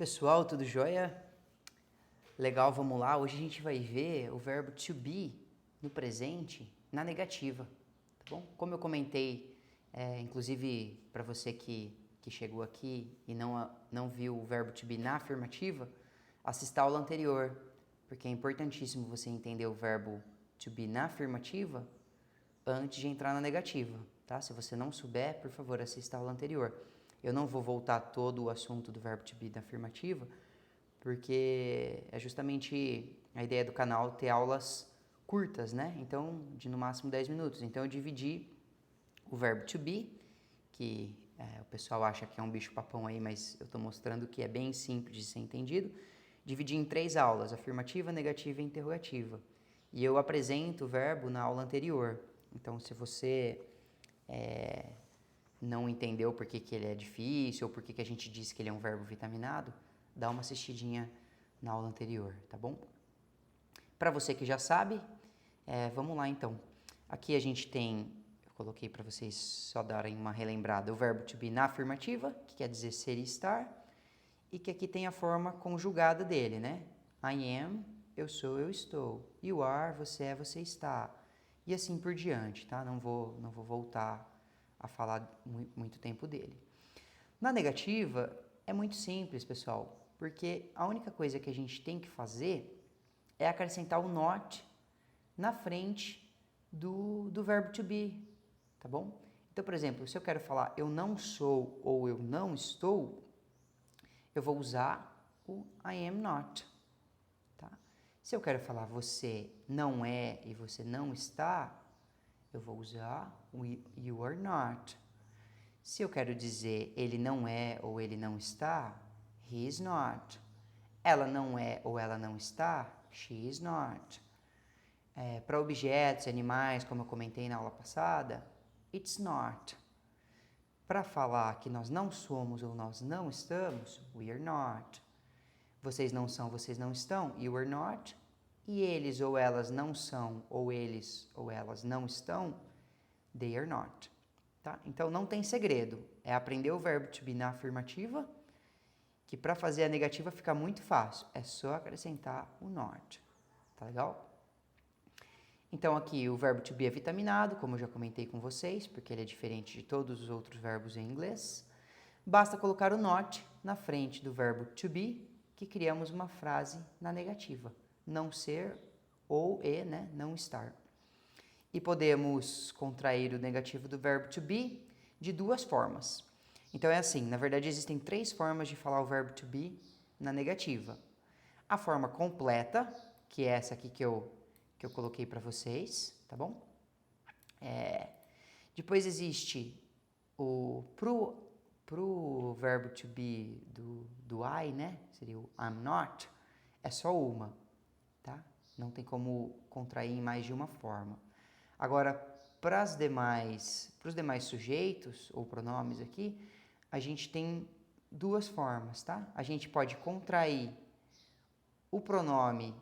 Pessoal, tudo jóia? Legal, vamos lá. Hoje a gente vai ver o verbo to be no presente na negativa, tá bom? Como eu comentei, inclusive para você que chegou aqui e não viu o verbo to be na afirmativa, assista a aula anterior, porque é importantíssimo você entender o verbo to be na afirmativa antes de entrar na negativa, tá? Se você não souber, por favor, assista a aula anterior. Eu não vou voltar todo o assunto do verbo to be na afirmativa, porque é justamente a ideia do canal ter aulas curtas, né? Então, de no máximo 10 minutos. Então, eu dividi o verbo to be, que o pessoal acha que é um bicho-papão aí, mas eu estou mostrando que é bem simples de ser entendido. Dividi em 3 aulas, afirmativa, negativa e interrogativa. E eu apresento o verbo na aula anterior. Então, se você não entendeu por que ele é difícil ou por que a gente disse que ele é um verbo vitaminado, dá uma assistidinha na aula anterior, tá bom? Para você que já sabe, vamos lá então. Aqui a gente tem, eu coloquei para vocês só darem uma relembrada, o verbo to be na afirmativa, que quer dizer ser e estar, e que aqui tem a forma conjugada dele, né? I am, eu sou, eu estou. You are, você é, você está. E assim por diante, tá? Não vou voltar a falar muito tempo dele. Na negativa, é muito simples, pessoal, porque a única coisa que a gente tem que fazer é acrescentar o not na frente do verbo to be, tá bom? Então, por exemplo, se eu quero falar eu não sou ou eu não estou, eu vou usar o I am not, tá? Se eu quero falar você não é e você não está, eu vou usar o you are not. Se eu quero dizer ele não é ou ele não está, he is not. Ela não é ou ela não está, she is not. Para objetos, animais, como eu comentei na aula passada, it's not. Para falar que nós não somos ou nós não estamos, we are not. Vocês não são, vocês não estão, you are not. E eles ou elas não são, ou eles ou elas não estão, they are not. Tá? Então não tem segredo, é aprender o verbo to be na afirmativa, que para fazer a negativa fica muito fácil, é só acrescentar o not. Tá legal? Então aqui o verbo to be é vitaminado, como eu já comentei com vocês, porque ele é diferente de todos os outros verbos em inglês. Basta colocar o not na frente do verbo to be, que criamos uma frase na negativa. Não ser ou e, né, não estar. E podemos contrair o negativo do verbo to be de duas formas. Então é assim, na verdade existem 3 formas de falar o verbo to be na negativa. A forma completa, que é essa aqui que eu coloquei para vocês, tá bom? Depois existe pro verbo to be do I, né? Seria o I'm not, é só uma, tá? Não tem como contrair em mais de uma forma. Agora, para os demais sujeitos ou pronomes aqui, a gente tem 2 formas, tá? A gente pode contrair o pronome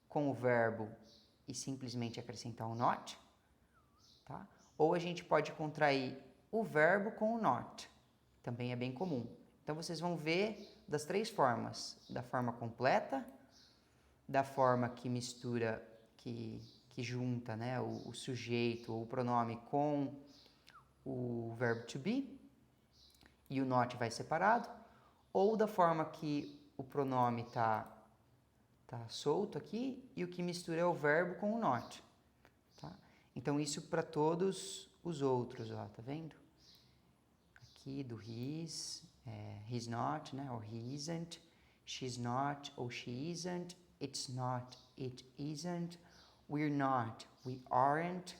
com o verbo e simplesmente acrescentar o not, tá? Ou a gente pode contrair o verbo com o not, também é bem comum. Então, vocês vão ver das 3 formas, da forma completa, da forma que mistura, que junta, né, o sujeito ou o pronome com o verbo to be, e o not vai separado, ou da forma que o pronome tá solto aqui e o que mistura é o verbo com o not. Tá? Então, isso para todos os outros, ó, tá vendo? Aqui do he's not, né, or he isn't, she's not ou she isn't, it's not, it isn't, we're not, we aren't,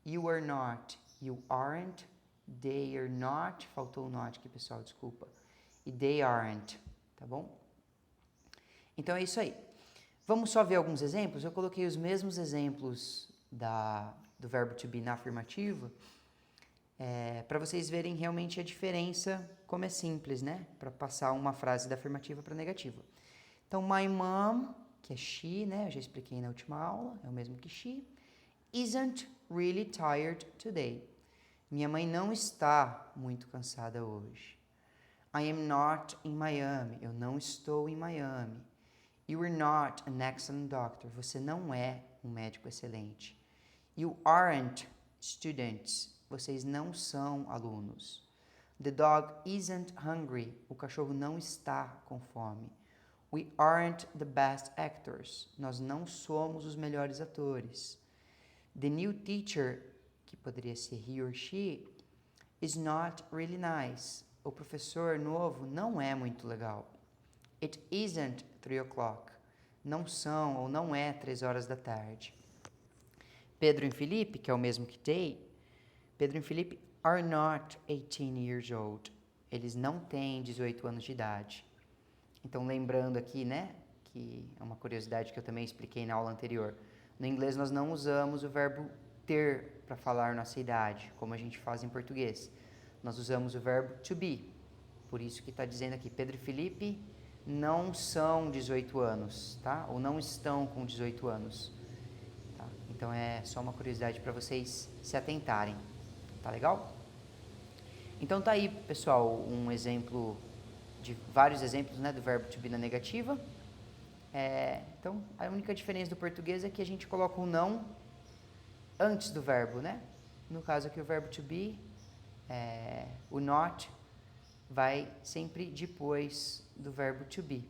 you are not, you aren't, they are not, faltou o not aqui, pessoal, desculpa, e they aren't, tá bom? Então é isso aí. Vamos só ver alguns exemplos? Eu coloquei os mesmos exemplos do verbo to be na afirmativa, para vocês verem realmente a diferença, como é simples, né? Para passar uma frase da afirmativa para a negativa. Então, my mom, que é she, né? Eu já expliquei na última aula, é o mesmo que she, isn't really tired today. Minha mãe não está muito cansada hoje. I am not in Miami. Eu não estou em Miami. You are not an excellent doctor. Você não é um médico excelente. You aren't students. Vocês não são alunos. The dog isn't hungry. O cachorro não está com fome. We aren't the best actors. Nós não somos os melhores atores. The new teacher, que poderia ser he or she, is not really nice. O professor novo não é muito legal. It isn't 3 o'clock. Não são ou não é 3 horas da tarde. Pedro e Felipe, que é o mesmo que they, Pedro e Felipe are not 18 years old. Eles não têm 18 anos de idade. Então, lembrando aqui, né, que é uma curiosidade que eu também expliquei na aula anterior. No inglês, nós não usamos o verbo ter para falar nossa idade, como a gente faz em português. Nós usamos o verbo to be. Por isso que está dizendo aqui, Pedro e Felipe não são 18 anos, tá? Ou não estão com 18 anos. Tá? Então, é só uma curiosidade para vocês se atentarem. Tá legal? Então, tá aí, pessoal, um exemplo de vários exemplos, né, do verbo to be na negativa. Então, a única diferença do português é que a gente coloca o não antes do verbo, né? No caso aqui, o verbo to be, o not vai sempre depois do verbo to be,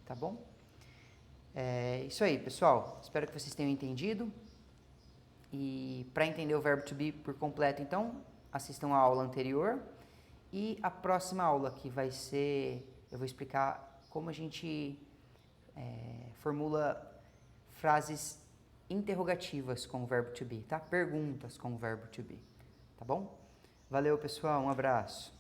tá bom? Isso aí, pessoal. Espero que vocês tenham entendido. E para entender o verbo to be por completo, então, assistam a aula anterior. E a próxima aula que vai ser, eu vou explicar como a gente formula frases interrogativas com o verbo to be, tá? Perguntas com o verbo to be, tá bom? Valeu, pessoal, um abraço.